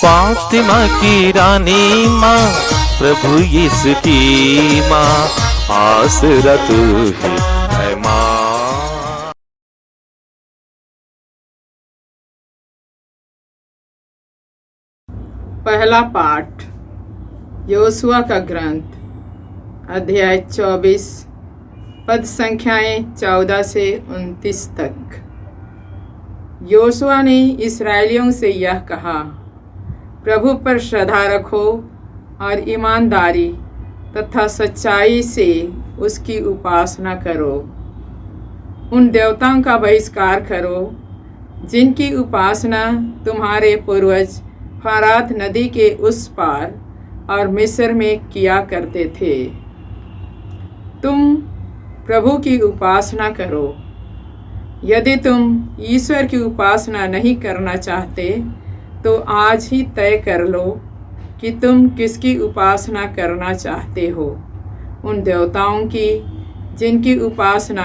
फातिमा की रानी माँ, प्रभु यीशु की माँ, आसरा तू ही है माँ। पहला पाठ योशुआ का ग्रंथ, अध्याय 24, पद संख्याएं 14 से 29 तक। योशुआ ने इस्राएलियों से यह कहा, प्रभु पर श्रद्धा रखो और ईमानदारी तथा सच्चाई से उसकी उपासना करो। उन देवताओं का बहिष्कार करो जिनकी उपासना तुम्हारे पूर्वज फरात नदी के उस पार और मिस्र में किया करते थे। तुम प्रभु की उपासना करो। यदि तुम ईश्वर की उपासना नहीं करना चाहते तो आज ही तय कर लो कि तुम किसकी उपासना करना चाहते हो, उन देवताओं की जिनकी उपासना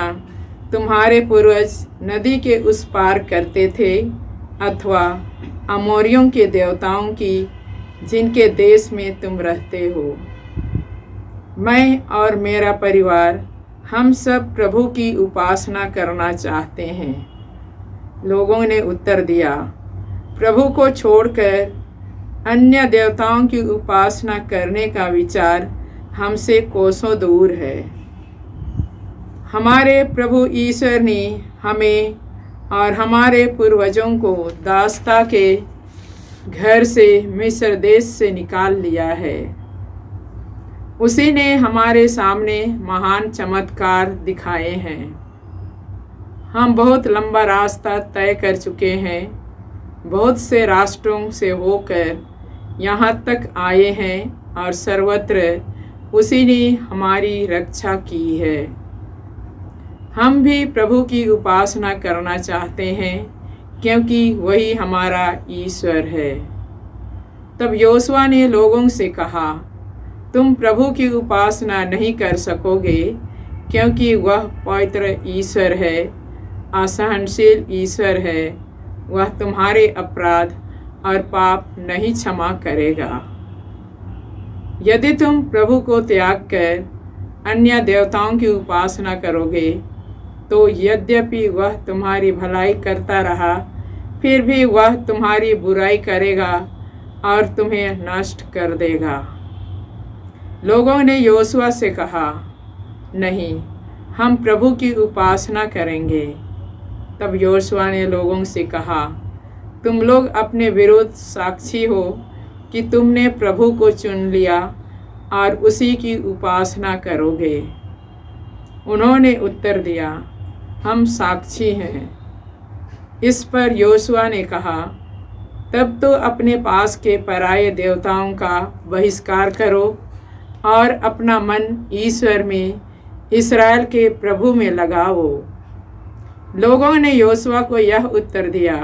तुम्हारे पूर्वज नदी के उस पार करते थे, अथवा अमोरियों के देवताओं की जिनके देश में तुम रहते हो। मैं और मेरा परिवार हम सब प्रभु की उपासना करना चाहते हैं। लोगों ने उत्तर दिया, प्रभु को छोड़कर अन्य देवताओं की उपासना करने का विचार हमसे कोसों दूर है। हमारे प्रभु ईश्वर ने हमें और हमारे पूर्वजों को दासता के घर से मिस्र देश से निकाल लिया है। उसी ने हमारे सामने महान चमत्कार दिखाए हैं। हम बहुत लंबा रास्ता तय कर चुके हैं, बहुत से राष्ट्रों से होकर यहाँ तक आए हैं और सर्वत्र उसी ने हमारी रक्षा की है। हम भी प्रभु की उपासना करना चाहते हैं क्योंकि वही हमारा ईश्वर है। तब योशुआ ने लोगों से कहा, तुम प्रभु की उपासना नहीं कर सकोगे क्योंकि वह पवित्र ईश्वर है, असहनशील ईश्वर है। वह तुम्हारे अपराध और पाप नहीं क्षमा करेगा। यदि तुम प्रभु को त्याग कर अन्य देवताओं की उपासना करोगे तो यद्यपि वह तुम्हारी भलाई करता रहा, फिर भी वह तुम्हारी बुराई करेगा और तुम्हें नष्ट कर देगा। लोगों ने योशुआ से कहा, नहीं, हम प्रभु की उपासना करेंगे। तब योशुआ ने लोगों से कहा, तुम लोग अपने विरुद्ध साक्षी हो कि तुमने प्रभु को चुन लिया और उसी की उपासना करोगे। उन्होंने उत्तर दिया, हम साक्षी हैं। इस पर योशुआ ने कहा, तब तो अपने पास के पराये देवताओं का बहिष्कार करो और अपना मन ईश्वर में, इस्राएल के प्रभु में लगाओ। लोगों ने योशुआ को यह उत्तर दिया,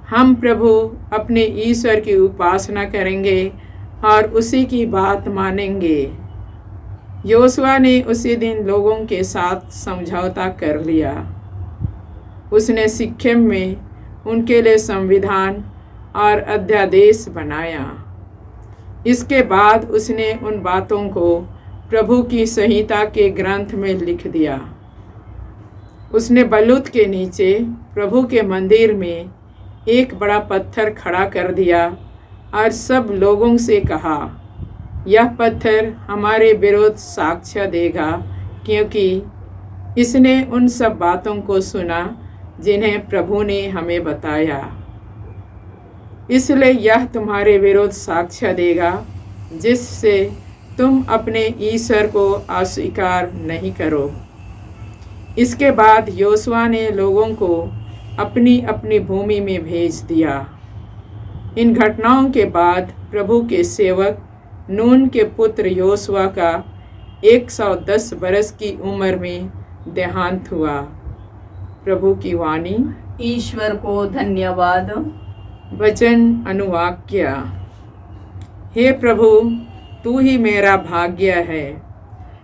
हम प्रभु अपने ईश्वर की उपासना करेंगे और उसी की बात मानेंगे। योशुआ ने उसी दिन लोगों के साथ समझौता कर लिया। उसने सिक्किम में उनके लिए संविधान और अध्यादेश बनाया। इसके बाद उसने उन बातों को प्रभु की संहिता के ग्रंथ में लिख दिया। उसने बलूत के नीचे प्रभु के मंदिर में एक बड़ा पत्थर खड़ा कर दिया और सब लोगों से कहा, यह पत्थर हमारे विरुद्ध साक्ष्य देगा क्योंकि इसने उन सब बातों को सुना जिन्हें प्रभु ने हमें बताया। इसलिए यह तुम्हारे विरुद्ध साक्ष्य देगा जिससे तुम अपने ईश्वर को अस्वीकार नहीं करो। इसके बाद योशुआ ने लोगों को अपनी अपनी भूमि में भेज दिया। इन घटनाओं के बाद प्रभु के सेवक नून के पुत्र योशुआ का 110 बरस की उम्र में देहांत हुआ। प्रभु की वाणी। ईश्वर को धन्यवाद। वचन अनुवाक्य। हे प्रभु, तू ही मेरा भाग्य है।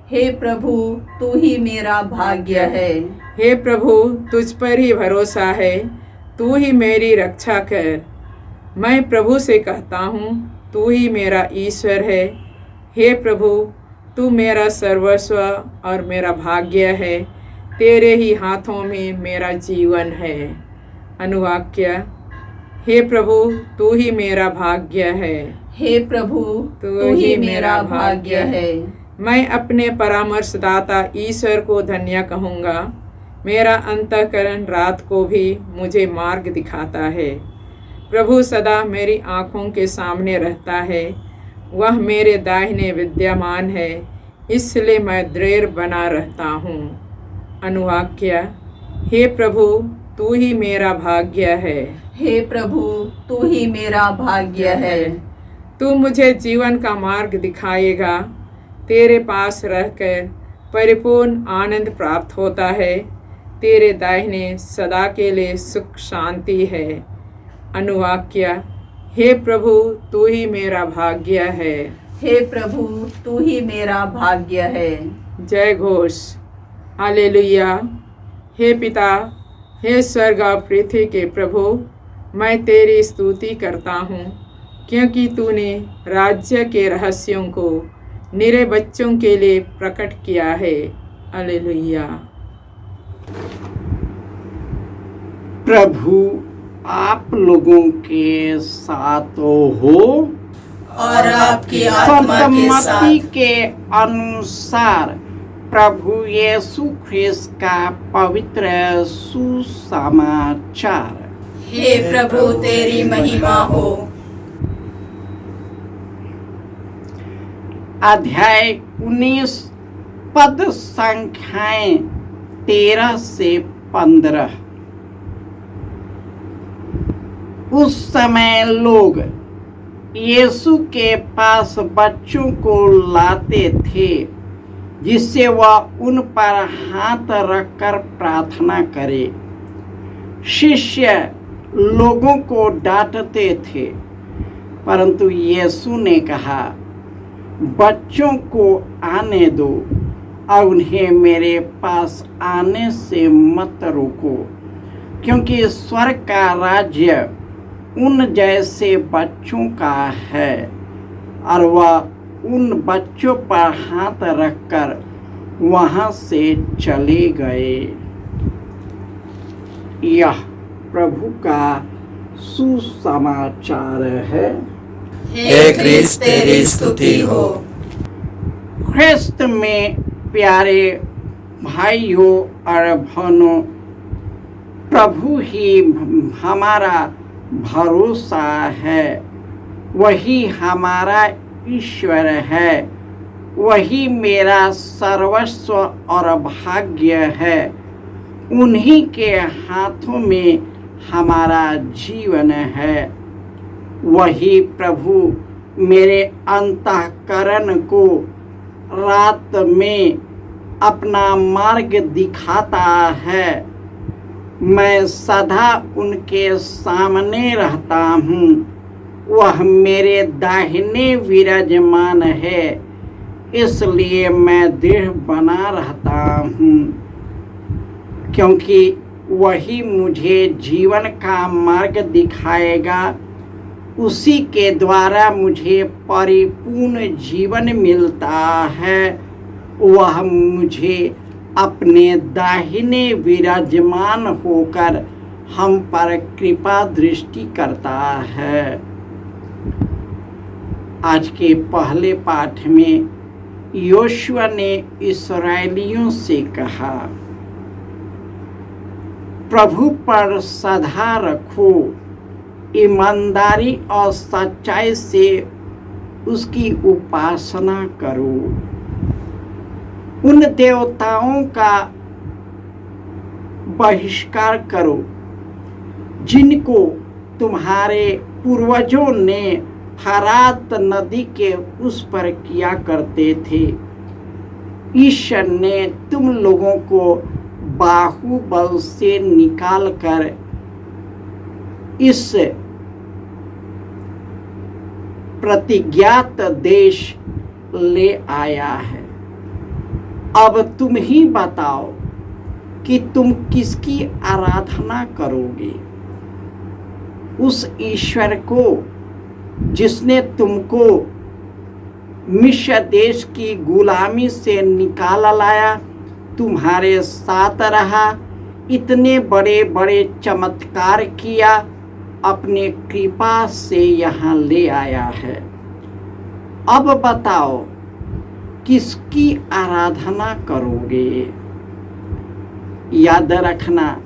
हे प्रभु, तू ही मेरा भाग्य है। हे प्रभु, तुझ पर ही भरोसा है, तू ही मेरी रक्षा कर। मैं प्रभु से कहता हूँ, तू ही मेरा ईश्वर है। हे प्रभु, तू मेरा सर्वस्व और मेरा भाग्य है। तेरे ही हाथों में मेरा जीवन है। अनुवाक्य। हे प्रभु, तू ही मेरा भाग्य है। हे प्रभु, तू ही मेरा भाग्य है। मैं अपने परामर्शदाता ईश्वर को धन्य कहूँगा। मेरा अंतःकरण रात को भी मुझे मार्ग दिखाता है। प्रभु सदा मेरी आँखों के सामने रहता है। वह मेरे दाहिने विद्यमान है, इसलिए मैं दृढ़ बना रहता हूँ। अनुवाक्य। हे प्रभु, तू ही मेरा भाग्य है। हे प्रभु, तू ही मेरा भाग्य है। तू मुझे जीवन का मार्ग दिखाएगा। तेरे पास रहकर परिपूर्ण आनंद प्राप्त होता है। तेरे दाहिने सदा के लिए सुख शांति है। अनुवाक्य। हे प्रभु, तू ही मेरा भाग्य है। हे प्रभु, तू ही मेरा भाग्य है। जय घोष। हालेलुया। हे पिता, हे स्वर्ग और पृथ्वी के प्रभु, मैं तेरी स्तुति करता हूँ, क्योंकि तूने राज्य के रहस्यों को निरे बच्चों के लिए प्रकट किया है। हालेलुया। प्रभु आप लोगों के साथ हो और आपकी आत्मा के संतमत्ती साथ। के अनुसार प्रभु यीशु ख्रिस्त का पवित्र सुसमाचार। हे प्रभु, तेरी महिमा हो। अध्याय 19 पद संख्याएं 13 से 15। उस समय लोग यीशु के पास बच्चों को लाते थे, जिससे वह उन पर हाथ रखकर प्रार्थना करे। शिष्य लोगों को डांटते थे, परंतु यीशु ने कहा, बच्चों को आने दो और उन्हें मेरे पास आने से मत रोको, क्योंकि स्वर्ग का राज्य उन जैसे बच्चों का है। और वह उन बच्चों पर हाथ रखकर वहाँ से चले गए। यह प्रभु का सुसमाचार है। हे क्रिस्त, तेरी स्तुति हो। ख्रिस्त में प्यारे भाइयों और बहनों, प्रभु ही हमारा भरोसा है। वही हमारा ईश्वर है। वही मेरा सर्वस्व और भाग्य है। उन्हीं के हाथों में हमारा जीवन है। वही प्रभु मेरे अंतःकरण को रात में अपना मार्ग दिखाता है। मैं सदा उनके सामने रहता हूँ। वह मेरे दाहिने विराजमान है, इसलिए मैं दृढ़ बना रहता हूँ, क्योंकि वही मुझे जीवन का मार्ग दिखाएगा। उसी के द्वारा मुझे परिपूर्ण जीवन मिलता है। वह मुझे अपने दाहिने विराजमान होकर हम पर कृपा दृष्टि करता है। आज के पहले पाठ में योशुआ ने इस्राएलियों से कहा, प्रभु पर श्रद्धा रखो, ईमानदारी और सच्चाई से उसकी उपासना करो। उन देवताओं का बहिष्कार करो जिनको तुम्हारे पूर्वजों ने फरात नदी के उस पर किया करते थे। ईश्वर ने तुम लोगों को बाहुबल से निकालकर इस प्रतिज्ञात देश ले आया है। अब तुम ही बताओ कि तुम किसकी आराधना करोगे। उस ईश्वर को जिसने तुमको मिस्र देश की गुलामी से निकाला लाया, तुम्हारे साथ रहा, इतने बड़े बड़े चमत्कार किया, अपने कृपा से यहाँ ले आया है। अब बताओ किसकी आराधना करोगे? याद रखना,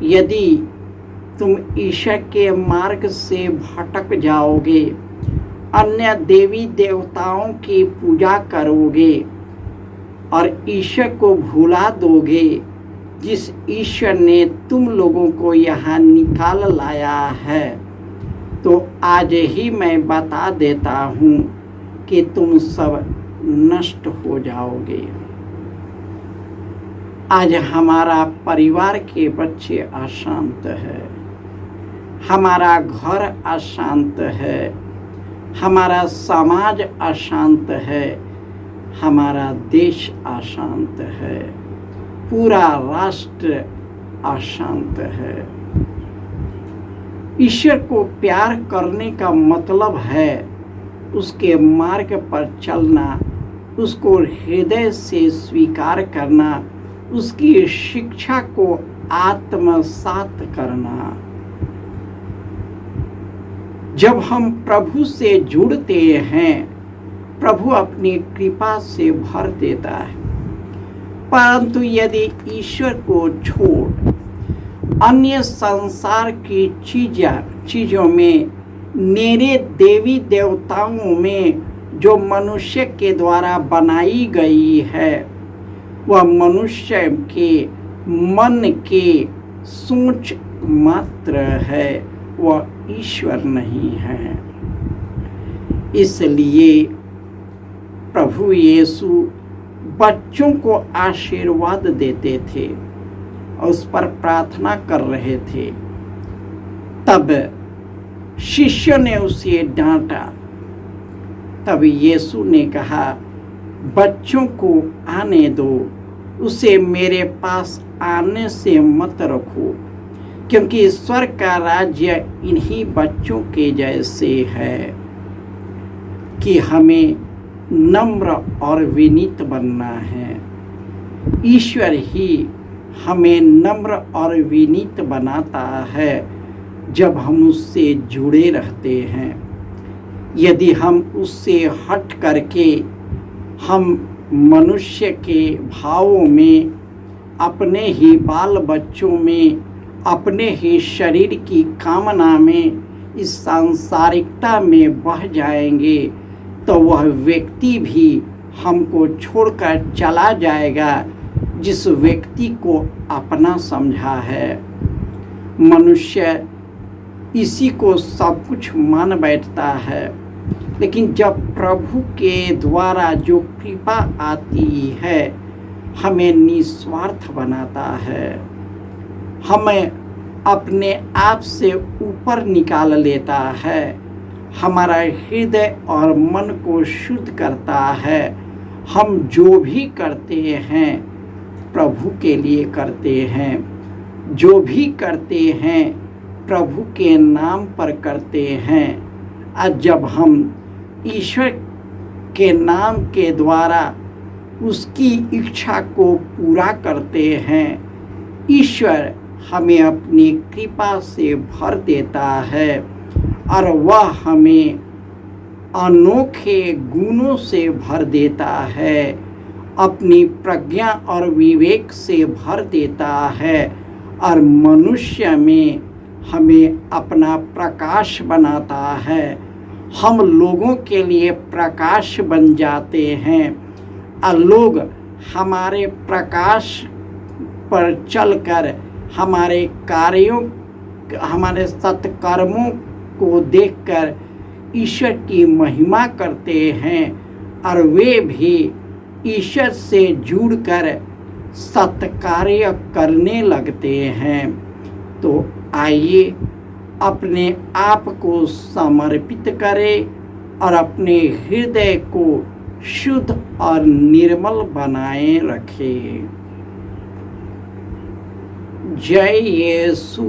यदि तुम ईश्वर के मार्ग से भटक जाओगे, अन्य देवी देवताओं की पूजा करोगे और ईश्वर को भुला दोगे, जिस ईश्वर ने तुम लोगों को यहाँ निकाल लाया है, तो आज ही मैं बता देता हूँ कि तुम सब नष्ट हो जाओगे। आज हमारा परिवार के बच्चे अशांत है, हमारा घर अशांत है, हमारा समाज अशांत है, हमारा देश अशांत है, पूरा राष्ट्र अशांत है। ईश्वर को प्यार करने का मतलब है उसके मार्ग पर चलना, उसको हृदय से स्वीकार करना, उसकी शिक्षा को आत्मसात करना। जब हम प्रभु से जुड़ते हैं, प्रभु अपनी कृपा से भर देता है। परंतु यदि ईश्वर को छोड़ अन्य संसार की चीजों में, मेरे देवी देवताओं में जो मनुष्य के द्वारा बनाई गई है, वह मनुष्य के मन के सोच मात्र है, वह ईश्वर नहीं है। इसलिए प्रभु यीशु बच्चों को आशीर्वाद देते थे और उस पर प्रार्थना कर रहे थे। तब शिष्य ने उसे डांटा। तब यीशु ने कहा, बच्चों को आने दो, उसे मेरे पास आने से मत रखो, क्योंकि ईश्वर का राज्य इन्हीं बच्चों के जैसे है। कि हमें नम्र और विनीत बनना है। ईश्वर ही हमें नम्र और विनीत बनाता है जब हम उससे जुड़े रहते हैं। यदि हम उससे हट करके हम मनुष्य के भावों में, अपने ही बाल बच्चों में, अपने ही शरीर की कामना में, इस सांसारिकता में बह जाएंगे, तो वह व्यक्ति भी हमको छोड़कर चला जाएगा जिस व्यक्ति को अपना समझा है। मनुष्य इसी को सब कुछ मान बैठता है, लेकिन जब प्रभु के द्वारा जो कृपा आती है, हमें निस्वार्थ बनाता है, हमें अपने आप से ऊपर निकाल लेता है, हमारा हृदय और मन को शुद्ध करता है। हम जो भी करते हैं प्रभु के लिए करते हैं, जो भी करते हैं प्रभु के नाम पर करते हैं। और जब हम ईश्वर के नाम के द्वारा उसकी इच्छा को पूरा करते हैं, ईश्वर हमें अपनी कृपा से भर देता है और वह हमें अनोखे गुणों से भर देता है, अपनी प्रज्ञा और विवेक से भर देता है और मनुष्य में हमें अपना प्रकाश बनाता है। हम लोगों के लिए प्रकाश बन जाते हैं और लोग हमारे प्रकाश पर चलकर हमारे कार्यों, हमारे सत्कर्मों को देखकर ईश्वर की महिमा करते हैं और वे भी ईश्वर से जुड़कर सत्कार्य करने लगते हैं। तो आइए अपने आप को समर्पित करें और अपने हृदय को शुद्ध और निर्मल बनाए रखें। जय यीशु।